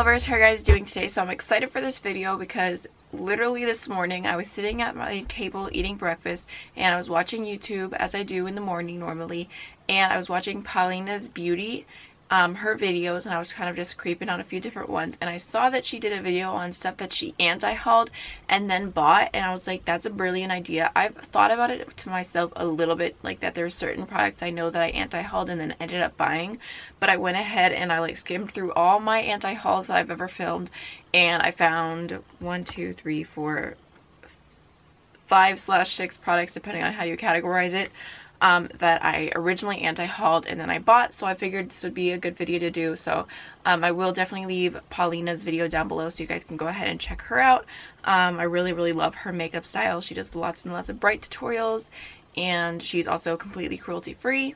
lovers, how are you guys doing today? So I'm excited for this video because literally this morning I was sitting at my table eating breakfast and I was watching YouTube as I do in the morning normally, and I was watching Paulina's beauty, her videos, and I was kind of just creeping on a few different ones, and I saw that she did a video on stuff that she anti-hauled and then bought, and I was like, that's a brilliant idea. I've thought about it to myself a little bit, like that there's certain products I know that I anti-hauled and then ended up buying, but I went ahead and I like skimmed through all my anti-hauls that I've ever filmed, and I found 1, 2, 3, 4, 5/6 products depending on how you categorize it, that I originally anti-hauled and then I bought, so I figured this would be a good video to do. So I will definitely leave Paulina's video down below so you guys can go ahead and check her out. I really love her makeup style. She does lots and lots of bright tutorials, and she's also completely cruelty free.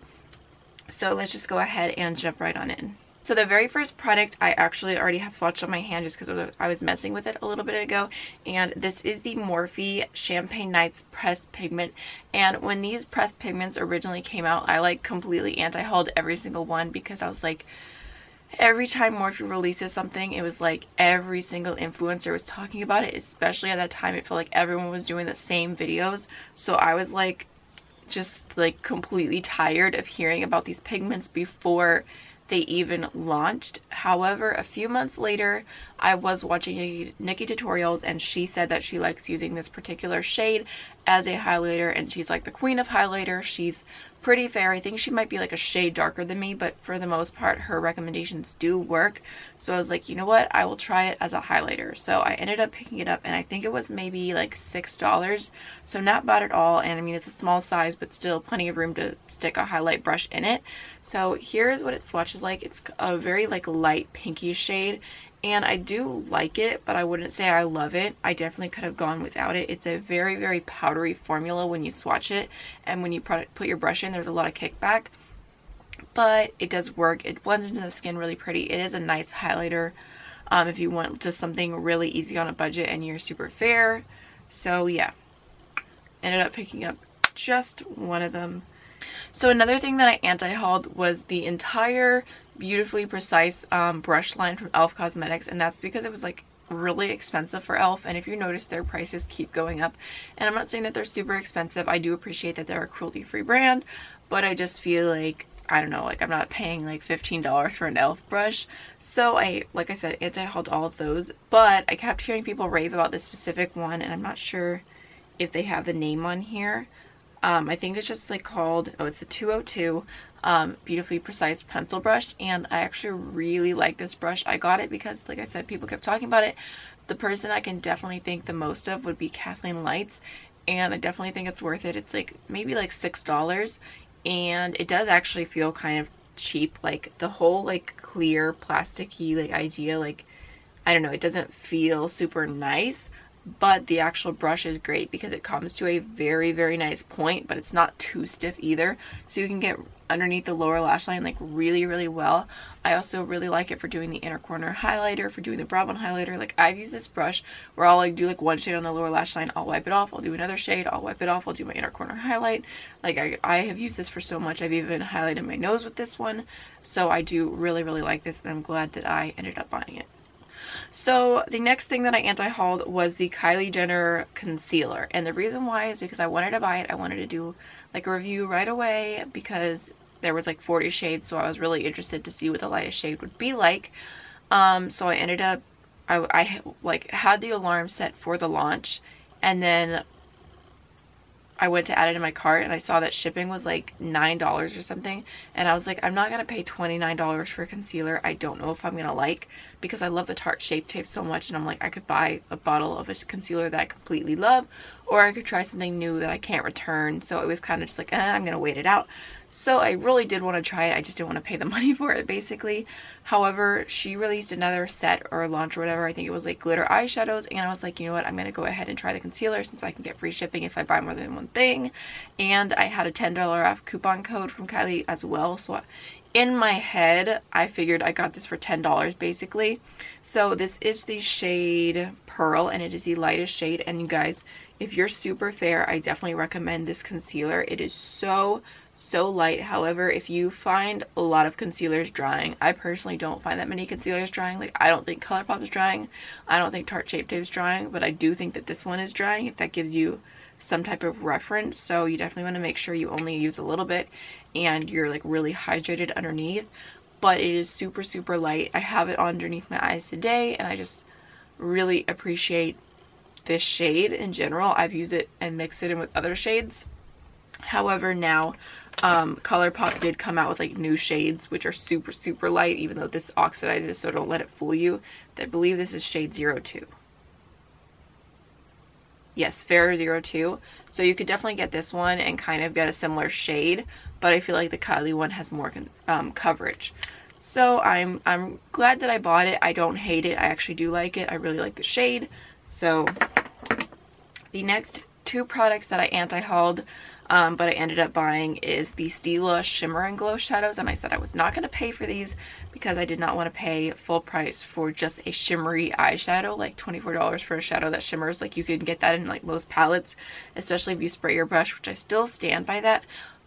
So let's just go ahead and jump right on in. So the very first product I actually already have swatched on my hand just because I was messing with it a little bit ago, and this is the Morphe Champagne Nights Pressed Pigment. And when these pressed pigments originally came out, I like completely anti-hauled every single one because I was like, every time Morphe releases something, it was like every single influencer was talking about it, especially at that time. It felt like everyone was doing the same videos, so I was like just like completely tired of hearing about these pigments before they even launched. However, a few months later, I was watching Nikki tutorials, and she said that she likes using this particular shade as a highlighter, and she's like the queen of highlighter. She's pretty fair. I think she might be like a shade darker than me, but for the most part her recommendations do work. So I was like, you know what, I will try it as a highlighter. So I ended up picking it up, and I think it was maybe like $6, so not bad at all. And I mean, it's a small size, but still plenty of room to stick a highlight brush in it. So here's what it swatches like. It's a very like light pinky shade, and I do like it, but I wouldn't say I love it. I definitely could have gone without it. It's a very powdery formula when you swatch it, and when you put your brush in, there's a lot of kickback, but it does work. It blends into the skin really pretty. It is a nice highlighter if you want just something really easy on a budget and you're super fair. So yeah, ended up picking up just one of them. So another thing that I anti-hauled was the entire Beautifully Precise brush line from e.l.f. Cosmetics, and that's because it was like really expensive for e.l.f. and if you notice, their prices keep going up, and I'm not saying that they're super expensive. I do appreciate that they're a cruelty-free brand, but I just feel like, I don't know, like I'm not paying like $15 for an e.l.f. brush. So I, like I said, anti-hauled all of those, but I kept hearing people rave about this specific one, and I'm not sure if they have the name on here. I think it's just like called, oh, it's the 202 Beautifully Precise pencil brush, and I actually really like this brush. I got it because, like I said, people kept talking about it. The person I can definitely think the most of would be Kathleen Lights, and I definitely think it's worth it. It's like maybe like $6, and it does actually feel kind of cheap. Like the whole like clear plasticky like idea, like I don't know, it doesn't feel super nice. But the actual brush is great because it comes to a very nice point, but it's not too stiff either, so you can get underneath the lower lash line like really well. I also really like it for doing the inner corner highlighter, for doing the brow bone highlighter. Like I've used this brush where I'll like do like one shade on the lower lash line, I'll wipe it off, I'll do another shade, I'll wipe it off, I'll do my inner corner highlight. Like I have used this for so much. I've even highlighted my nose with this one, so I do really like this, and I'm glad that I ended up buying it. So the next thing that I anti-hauled was the Kylie Jenner concealer, and the reason why is because I wanted to buy it. I wanted to do like a review right away because there was like 40 shades, so I was really interested to see what the lightest shade would be like. So I ended up, I like had the alarm set for the launch, and then I went to add it in my cart, and I saw that shipping was like $9 or something, and I was like, I'm not gonna pay $29 for a concealer I don't know if I'm gonna like, because I love the Tarte Shape Tape so much, and I'm like, I could buy a bottle of a concealer that I completely love, or I could try something new that I can't return. So it was kind of just like, I'm gonna wait it out. So I really did want to try it, I just didn't want to pay the money for it basically. However, she released another set or launch or whatever, I think it was like glitter eyeshadows, and I was like, you know what, I'm gonna go ahead and try the concealer since I can get free shipping if I buy more than one thing. And I had a $10 off coupon code from Kylie as well, so in my head I figured I got this for $10 basically. So this is the shade Pearl, and it is the lightest shade, and you guys, if you're super fair, I definitely recommend this concealer. It is so light. However, if you find a lot of concealers drying, I personally don't find that many concealers drying. Like, I don't think Colourpop is drying, I don't think Tarte Shape Tape is drying, but I do think that this one is drying, if that gives you some type of reference. So you definitely want to make sure you only use a little bit and you're like really hydrated underneath. But it is super light. I have it underneath my eyes today, and I just really appreciate this shade in general. I've used it and mixed it in with other shades. However, now Colourpop did come out with like new shades which are super light, even though this oxidizes, so don't let it fool you. I believe this is shade 02. Yes, Fair 02. So you could definitely get this one and kind of get a similar shade, but I feel like the Kylie one has more coverage. So I'm glad that I bought it. I don't hate it. I actually do like it. I really like the shade. So the next two products that I anti-hauled, but I ended up buying, is the Stila Shimmer and Glow shadows. And I said I was not going to pay for these because I did not want to pay full price for just a shimmery eyeshadow, like $24 for a shadow that shimmers. Like, you can get that in like most palettes, especially if you spray your brush, which I still stand by that.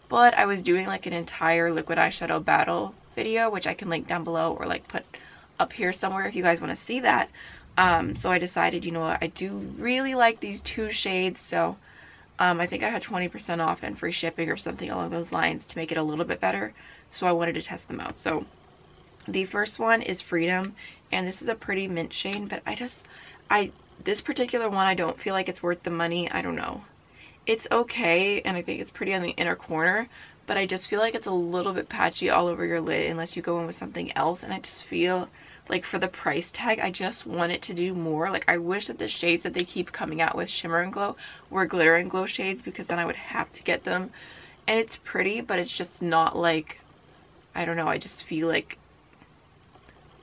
But I was doing like an entire liquid eyeshadow battle video, which I can link down below or like put up here somewhere if you guys want to see that. So I decided, you know what, I do really like these two shades, so I think I had 20% off and free shipping or something along those lines to make it a little bit better, so I wanted to test them out. So the first one is Freedom, and this is a pretty mint shade, but this particular one, I don't feel like it's worth the money. I don't know. It's okay, and I think it's pretty on the inner corner, but I just feel like it's a little bit patchy all over your lid unless you go in with something else, and I just feel like for the price tag, I just want it to do more. Like, I wish that the shades that they keep coming out with Shimmer and Glow were glitter and glow shades, because then I would have to get them. And it's pretty, but it's just not like, I don't know, I just feel like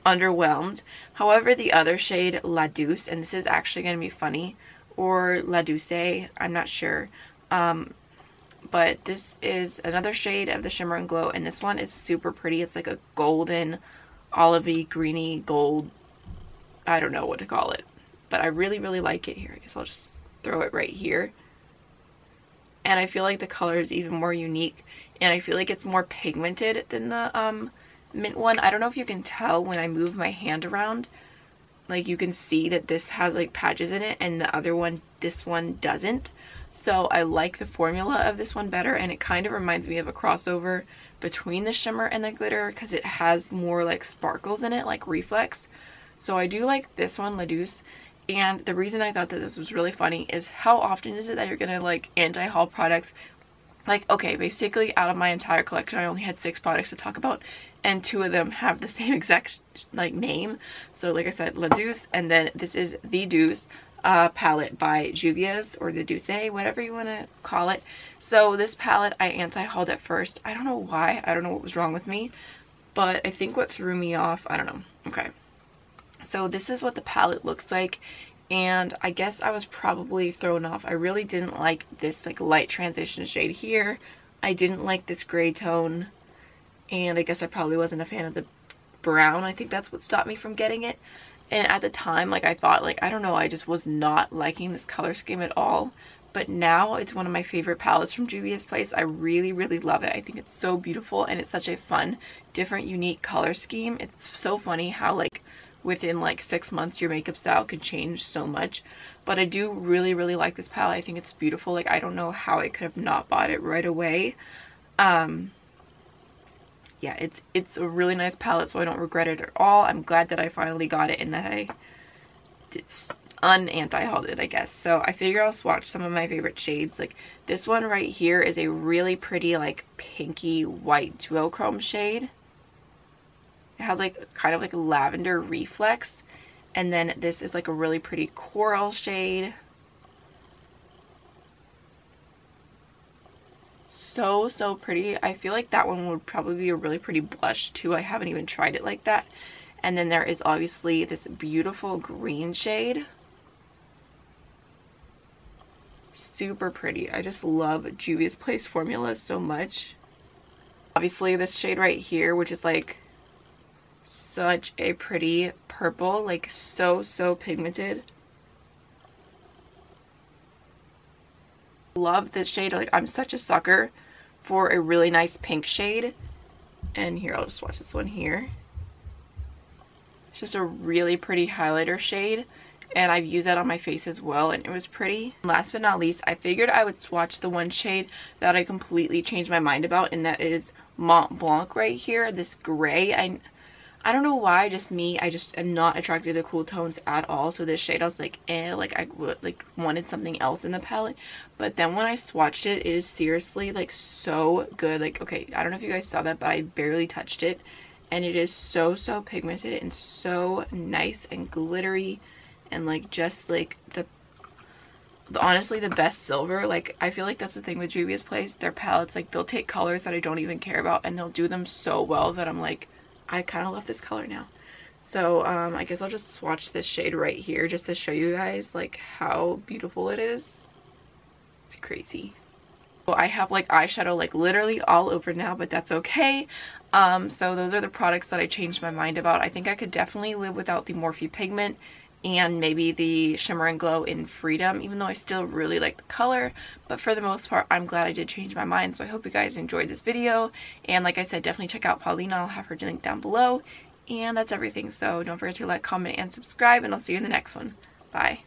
underwhelmed. However, the other shade, La Douce, and this is actually going to be funny, or La Douce, I'm not sure. But this is another shade of the Shimmer and Glow, and this one is super pretty. It's like a golden, olivey, greeny gold. I don't know what to call it, but I really like it. Here, I guess I'll just throw it right here. And I feel like the color is even more unique, and I feel like it's more pigmented than the mint one. I don't know if you can tell when I move my hand around. Like, you can see that this has like patches in it, and the other one, this one doesn't. So I like the formula of this one better, and it kind of reminds me of a crossover between the shimmer and the glitter, because it has more like sparkles in it, like reflex. So I do like this one, La Douce. And the reason I thought that this was really funny is, how often is it that you're gonna like anti-haul products? Like, okay, basically out of my entire collection, I only had 6 products to talk about, and 2 of them have the same exact like name. So like I said, La Douce, and then this is the Douce palette by Juvias, or the Douce, whatever you want to call it. So this palette I anti-hauled at first. I don't know why. I don't know what was wrong with me, but I think what threw me off, I don't know. Okay, so this is what the palette looks like, and I guess I was probably thrown off. I really didn't like this like light transition shade here. I didn't like this gray tone, and I guess I probably wasn't a fan of the brown. I think that's what stopped me from getting it. And at the time, like, I thought, like, I don't know, I just was not liking this color scheme at all. But now it's one of my favorite palettes from Juvia's Place. I really love it. I think it's so beautiful, and it's such a fun, different, unique color scheme. It's so funny how like within like 6 months your makeup style could change so much. But I do really like this palette. I think it's beautiful. Like, I don't know how I could have not bought it right away. Yeah, it's a really nice palette, so I don't regret it at all. I'm glad that I finally got it and that I did anti-hauled it, I guess. So I figure I'll swatch some of my favorite shades. Like, this one right here is a really pretty like pinky white duochrome shade. It has like kind of like a lavender reflex, and then this is like a really pretty coral shade. So pretty. I feel like that one would probably be a really pretty blush too. I haven't even tried it like that. And then there is obviously this beautiful green shade. Super pretty. I just love Juvia's Place formula so much. Obviously this shade right here, which is like such a pretty purple, like so pigmented. Love this shade. Like, I'm such a sucker for a really nice pink shade. And here, I'll just swatch this one here. It's just a really pretty highlighter shade, and I've used that on my face as well, and it was pretty. Last but not least, I figured I would swatch the one shade that I completely changed my mind about, and that is Mont Blanc right here, this gray. I don't know why, just me, I just am not attracted to cool tones at all. So this shade, I was like, like I would like wanted something else in the palette. But then when I swatched it, it is seriously like so good. Like, okay, I don't know if you guys saw that, but I barely touched it, and it is so pigmented and so nice and glittery, and like just like the honestly the best silver. Like, I feel like that's the thing with Juvia's place, their palettes, like they'll take colors that I don't even care about and they'll do them so well that I'm like, I kind of love this color now. So I guess I'll just swatch this shade right here just to show you guys like how beautiful it is. It's crazy. Well, I have like eyeshadow like literally all over now, but that's okay. So those are the products that I changed my mind about. I think I could definitely live without the Morphe pigment and maybe the Shimmer and Glow in Freedom, even though I still really like the color. But for the most part, I'm glad I did change my mind. So I hope you guys enjoyed this video. And like I said, definitely check out Paulina. I'll have her link down below. And that's everything. So don't forget to like, comment, and subscribe. And I'll see you in the next one. Bye.